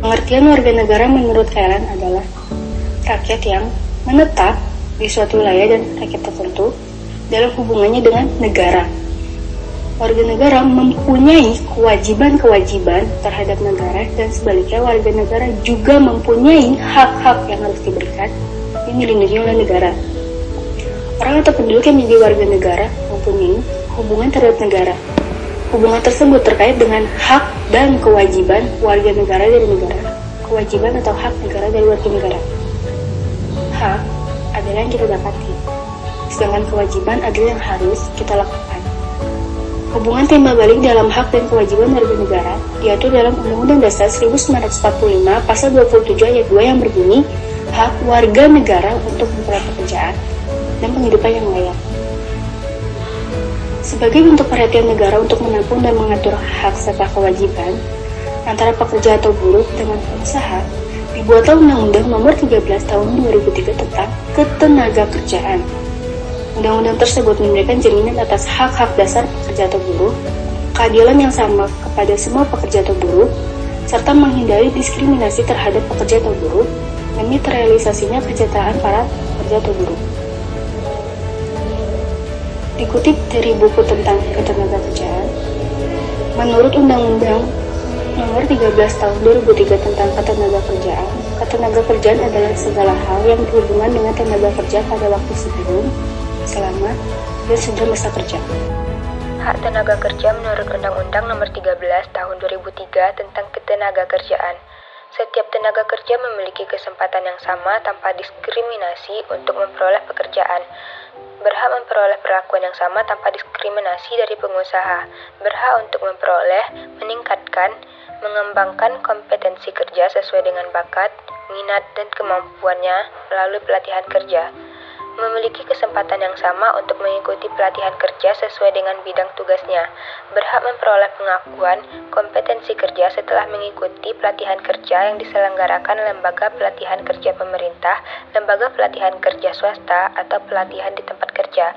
Pengertian warga negara menurut Karen adalah rakyat yang menetap di suatu wilayah dan rakyat tertentu dalam hubungannya dengan negara. Warga negara mempunyai kewajiban-kewajiban terhadap negara dan sebaliknya warga negara juga mempunyai hak-hak yang harus diberikan yang dilindungi oleh negara. Orang atau penduduk yang menjadi warga negara mempunyai hubungan terhadap negara. Hubungan tersebut terkait dengan hak dan kewajiban warga negara dari negara. Kewajiban atau hak negara dari warga negara. Hak adalah yang kita dapati, sedangkan kewajiban adalah yang harus kita lakukan. Hubungan timbal balik dalam hak dan kewajiban warga negara diatur dalam Undang-Undang Dasar 1945 Pasal 27 Ayat 2 yang berbunyi, hak warga negara untuk memperoleh pekerjaan dan penghidupan yang layak. Sebagai bentuk perhatian negara untuk menampung dan mengatur hak serta kewajiban antara pekerja atau buruh dengan pengusaha, dibuatlah Undang-Undang Nomor 13 Tahun 2003 tentang Ketenagakerjaan. Undang-undang tersebut memberikan jaminan atas hak-hak dasar pekerja atau buruh, keadilan yang sama kepada semua pekerja atau buruh, serta menghindari diskriminasi terhadap pekerja atau buruh demi terrealisasinya kesejahteraan para pekerja atau buruh. Dikutip dari buku tentang ketenagakerjaan, menurut Undang-Undang Nomor 13 Tahun 2003 tentang ketenagakerjaan adalah segala hal yang berhubungan dengan tenaga kerja pada waktu sebelum, selama, dan sesudah masa kerja. Hak tenaga kerja menurut Undang-Undang Nomor 13 Tahun 2003 tentang Ketenagakerjaan. Setiap tenaga kerja memiliki kesempatan yang sama tanpa diskriminasi untuk memperoleh pekerjaan. Berhak memperoleh perlakuan yang sama tanpa diskriminasi dari pengusaha. Berhak untuk memperoleh, meningkatkan, mengembangkan kompetensi kerja sesuai dengan bakat, minat, dan kemampuannya melalui pelatihan kerja. Memiliki kesempatan yang sama untuk mengikuti pelatihan kerja sesuai dengan bidang tugasnya. Berhak memperoleh pengakuan kompetensi kerja setelah mengikuti pelatihan kerja yang diselenggarakan lembaga pelatihan kerja pemerintah, lembaga pelatihan kerja swasta, atau pelatihan di tempat kerja.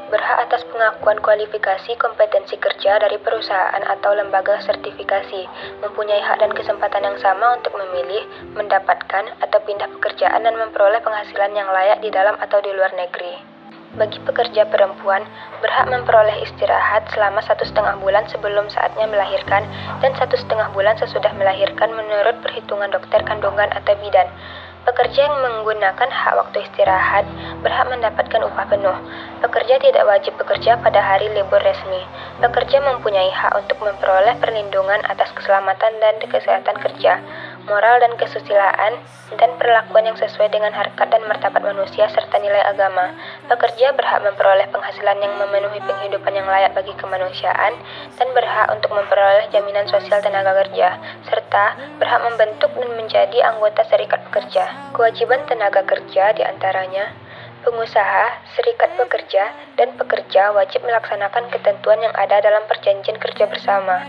Berhak atas pengakuan kualifikasi kompetensi kerja dari perusahaan atau lembaga sertifikasi, mempunyai hak dan kesempatan yang sama untuk memilih, mendapatkan, atau pindah pekerjaan dan memperoleh penghasilan yang layak di dalam atau di luar negeri. Bagi pekerja perempuan, berhak memperoleh istirahat selama 1,5 bulan sebelum saatnya melahirkan dan 1,5 bulan sesudah melahirkan menurut perhitungan dokter kandungan atau bidan. Pekerja yang menggunakan hak waktu istirahat berhak mendapatkan upah penuh. Pekerja tidak wajib bekerja pada hari libur resmi. Pekerja mempunyai hak untuk memperoleh perlindungan atas keselamatan dan kesehatan kerja, moral dan kesusilaan, dan perlakuan yang sesuai dengan harkat dan martabat manusia serta nilai agama. Pekerja berhak memperoleh penghasilan yang memenuhi penghidupan yang layak bagi kemanusiaan dan berhak untuk memperoleh jaminan sosial tenaga kerja, serta berhak membentuk dan menjadi anggota serikat pekerja. Kewajiban tenaga kerja diantaranya pengusaha, serikat pekerja, dan pekerja wajib melaksanakan ketentuan yang ada dalam perjanjian kerja bersama.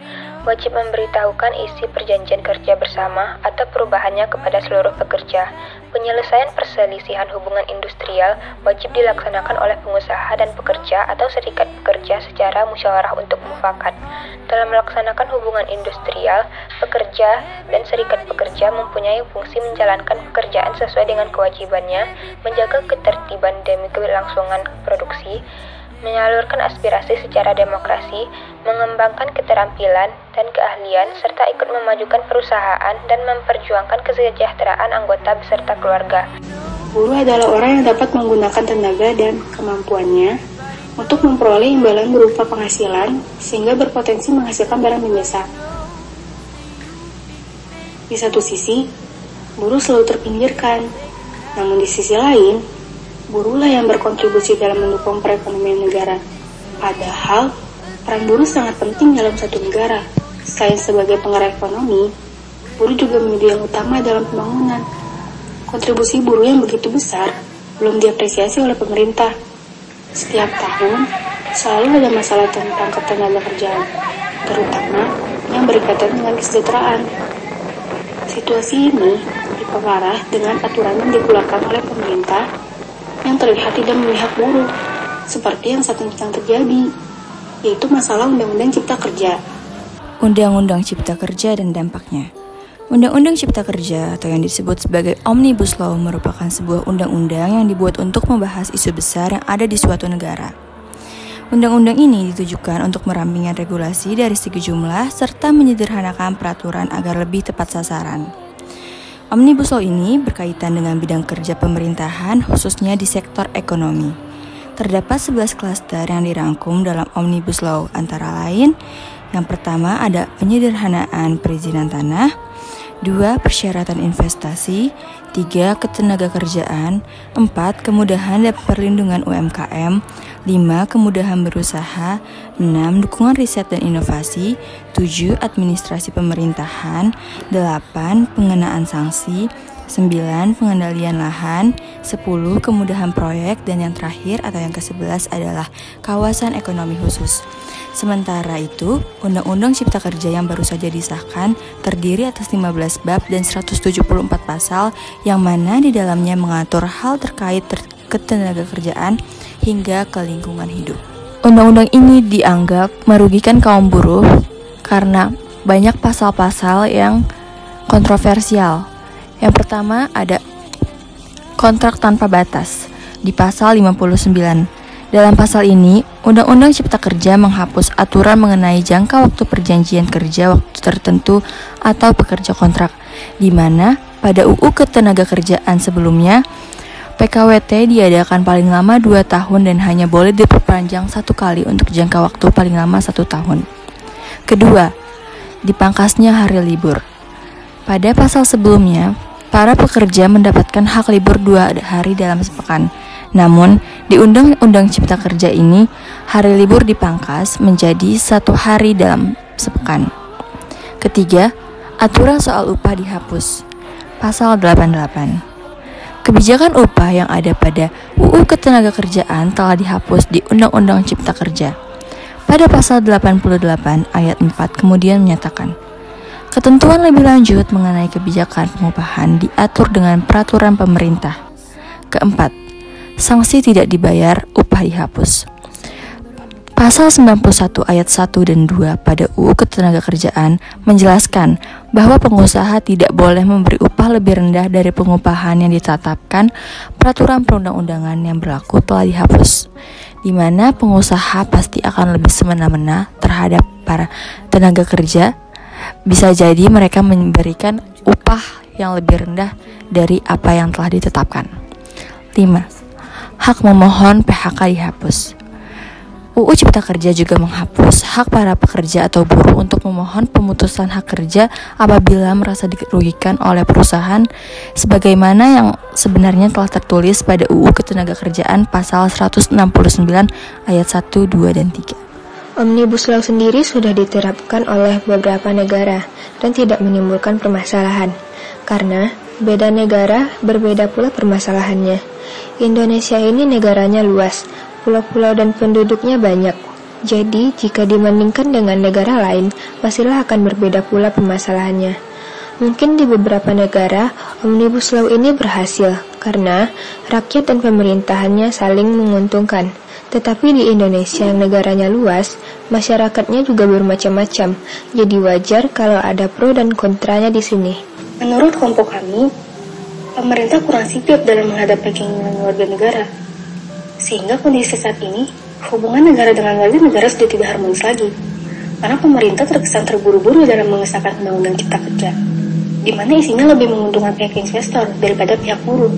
Wajib memberitahukan isi perjanjian kerja bersama atau perubahannya kepada seluruh pekerja. Penyelesaian perselisihan hubungan industrial wajib dilaksanakan oleh pengusaha dan pekerja atau serikat pekerja secara musyawarah untuk mufakat. Dalam melaksanakan hubungan industrial, pekerja dan serikat pekerja mempunyai fungsi menjalankan pekerjaan sesuai dengan kewajibannya, menjaga ketertiban demi kelangsungan produksi, menyalurkan aspirasi secara demokrasi, mengembangkan keterampilan dan keahlian, serta ikut memajukan perusahaan dan memperjuangkan kesejahteraan anggota beserta keluarga. Buruh adalah orang yang dapat menggunakan tenaga dan kemampuannya untuk memperoleh imbalan berupa penghasilan sehingga berpotensi menghasilkan barang dan jasa. Di satu sisi, buruh selalu terpinggirkan, namun di sisi lain, buruhlah yang berkontribusi dalam mendukung perekonomian negara. Padahal, peran buruh sangat penting dalam satu negara. Selain sebagai penggerak ekonomi, buruh juga menjadi yang utama dalam pembangunan. Kontribusi buruh yang begitu besar belum diapresiasi oleh pemerintah. Setiap tahun, selalu ada masalah tentang ketenagakerjaan, terutama yang berkaitan dengan kesejahteraan. Situasi ini diperparah dengan aturan yang dikeluarkan oleh pemerintah yang terlihat tidak memihak buruh, seperti yang saat ini sedang terjadi, yaitu masalah Undang-Undang Cipta Kerja. Undang-Undang Cipta Kerja dan dampaknya. Undang-Undang Cipta Kerja atau yang disebut sebagai Omnibus Law merupakan sebuah undang-undang yang dibuat untuk membahas isu besar yang ada di suatu negara. Undang-undang ini ditujukan untuk merampingkan regulasi dari segi jumlah serta menyederhanakan peraturan agar lebih tepat sasaran. Omnibus Law ini berkaitan dengan bidang kerja pemerintahan khususnya di sektor ekonomi. Terdapat 11 klaster yang dirangkum dalam Omnibus Law antara lain yang pertama ada penyederhanaan perizinan tanah, 2. Persyaratan investasi, 3. Ketenagakerjaan, 4. Kemudahan dan perlindungan UMKM, 5. Kemudahan berusaha, 6. Dukungan riset dan inovasi, 7. Administrasi pemerintahan, 8. Pengenaan sanksi, 9. Pengendalian lahan, 10. Kemudahan proyek, dan yang terakhir atau yang ke-11 adalah kawasan ekonomi khusus. Sementara itu, Undang-Undang Cipta Kerja yang baru saja disahkan terdiri atas 15 bab dan 174 pasal yang mana di dalamnya mengatur hal terkait ketenagakerjaan hingga ke lingkungan hidup. Undang-undang ini dianggap merugikan kaum buruh karena banyak pasal-pasal yang kontroversial. Yang pertama ada kontrak tanpa batas di pasal 59. Dalam pasal ini, Undang-Undang Cipta Kerja menghapus aturan mengenai jangka waktu perjanjian kerja waktu tertentu atau pekerja kontrak, di mana pada UU Ketenagakerjaan sebelumnya, PKWT diadakan paling lama 2 tahun dan hanya boleh diperpanjang 1 kali untuk jangka waktu paling lama 1 tahun. Kedua, dipangkasnya hari libur. Pada pasal sebelumnya, para pekerja mendapatkan hak libur 2 hari dalam sepekan. Namun, di Undang-Undang Cipta Kerja ini, hari libur dipangkas menjadi 1 hari dalam sepekan. Ketiga, aturan soal upah dihapus. Pasal 88. Kebijakan upah yang ada pada UU Ketenagakerjaan telah dihapus di Undang-Undang Cipta Kerja. Pada pasal 88 ayat 4 kemudian menyatakan, ketentuan lebih lanjut mengenai kebijakan pengupahan diatur dengan peraturan pemerintah. Keempat, sanksi tidak dibayar, upah dihapus. Pasal 91 ayat 1 dan 2 pada UU Ketenagakerjaan menjelaskan bahwa pengusaha tidak boleh memberi upah lebih rendah dari pengupahan yang ditetapkan. Peraturan perundang-undangan yang berlaku telah dihapus, di mana pengusaha pasti akan lebih semena-mena terhadap para tenaga kerja. Bisa jadi mereka memberikan upah yang lebih rendah dari apa yang telah ditetapkan. 5. Hak memohon PHK dihapus. UU Cipta Kerja juga menghapus hak para pekerja atau buruh untuk memohon pemutusan hak kerja apabila merasa dirugikan oleh perusahaan, sebagaimana yang sebenarnya telah tertulis pada UU Ketenagakerjaan pasal 169 ayat 1, 2, dan 3. Omnibus Law sendiri sudah diterapkan oleh beberapa negara dan tidak menimbulkan permasalahan, karena beda negara berbeda pula permasalahannya. Indonesia ini negaranya luas, pulau-pulau dan penduduknya banyak. Jadi, jika dibandingkan dengan negara lain, pastilah akan berbeda pula permasalahannya. Mungkin di beberapa negara, Omnibus Law ini berhasil karena rakyat dan pemerintahannya saling menguntungkan. Tetapi di Indonesia yang negaranya luas, masyarakatnya juga bermacam-macam. Jadi wajar kalau ada pro dan kontranya di sini. Menurut kelompok kami, pemerintah kurang sigap dalam menghadapi keinginan warga negara. Sehingga kondisi saat ini, hubungan negara dengan warga negara sudah tidak harmonis lagi. Karena pemerintah terkesan terburu-buru dalam mengesahkan Undang-Undang Cipta Kerja, di mana isinya lebih menguntungkan pihak investor daripada pihak buruh.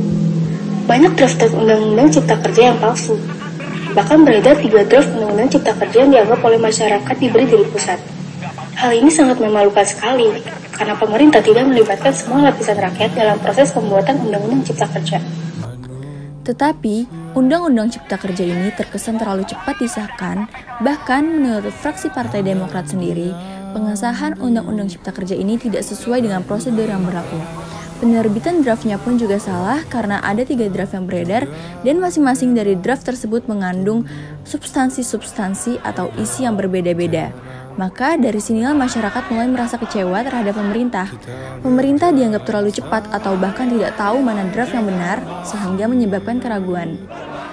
Banyak draft Undang-Undang Cipta Kerja yang palsu. Bahkan beredar 3 draft Undang-Undang Cipta Kerja yang dianggap oleh masyarakat diberi dari pusat. Hal ini sangat memalukan sekali, karena pemerintah tidak melibatkan semua lapisan rakyat dalam proses pembuatan Undang-Undang Cipta Kerja. Tetapi, Undang-Undang Cipta Kerja ini terkesan terlalu cepat disahkan. Bahkan menurut fraksi Partai Demokrat sendiri, pengesahan Undang-Undang Cipta Kerja ini tidak sesuai dengan prosedur yang berlaku. Penerbitan draftnya pun juga salah karena ada 3 draft yang beredar dan masing-masing dari draft tersebut mengandung substansi-substansi atau isi yang berbeda-beda. Maka dari sinilah masyarakat mulai merasa kecewa terhadap pemerintah. Pemerintah dianggap terlalu cepat atau bahkan tidak tahu mana draft yang benar sehingga menyebabkan keraguan.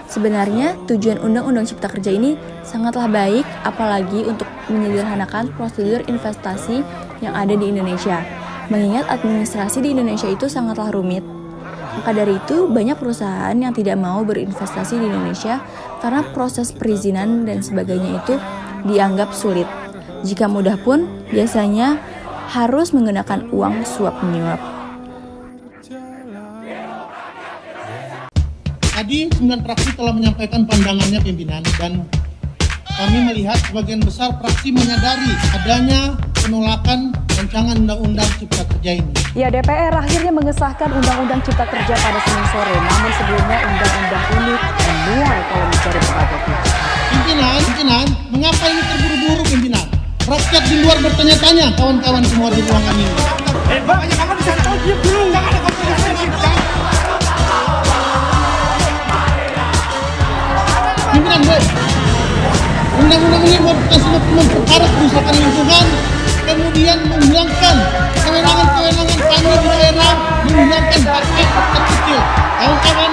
Sebenarnya tujuan Undang-Undang Cipta Kerja ini sangatlah baik, apalagi untuk menyederhanakan prosedur investasi yang ada di Indonesia. Mengingat administrasi di Indonesia itu sangatlah rumit. Maka dari itu, banyak perusahaan yang tidak mau berinvestasi di Indonesia karena proses perizinan dan sebagainya itu dianggap sulit. Jika mudah pun, biasanya harus menggunakan uang suap-menyuap. Tadi 9 fraksi telah menyampaikan pandangannya pimpinan, dan kami melihat sebagian besar fraksi menyadari adanya penolakan rancangan Undang-Undang Cipta Kerja ini. Ya, DPR akhirnya mengesahkan Undang-Undang Cipta Kerja pada Senin sore, namun sebelumnya undang-undang ini menuai polemik dari berbagai pihak. Pimpinan, mengapa ini terburu-buru pimpinan? Rakyat di luar bertanya-tanya, kawan-kawan semua di ruangan ini. Makanya kamu bisa tahu dia dulu, jangan ada komunikasi. Pimpinan, undang-undang ini memperkarat kerusakan lingkungan, kemudian menghilangkan kewenangan kami di daerah, menghilangkan hak-hak terkecil. Kawan-kawan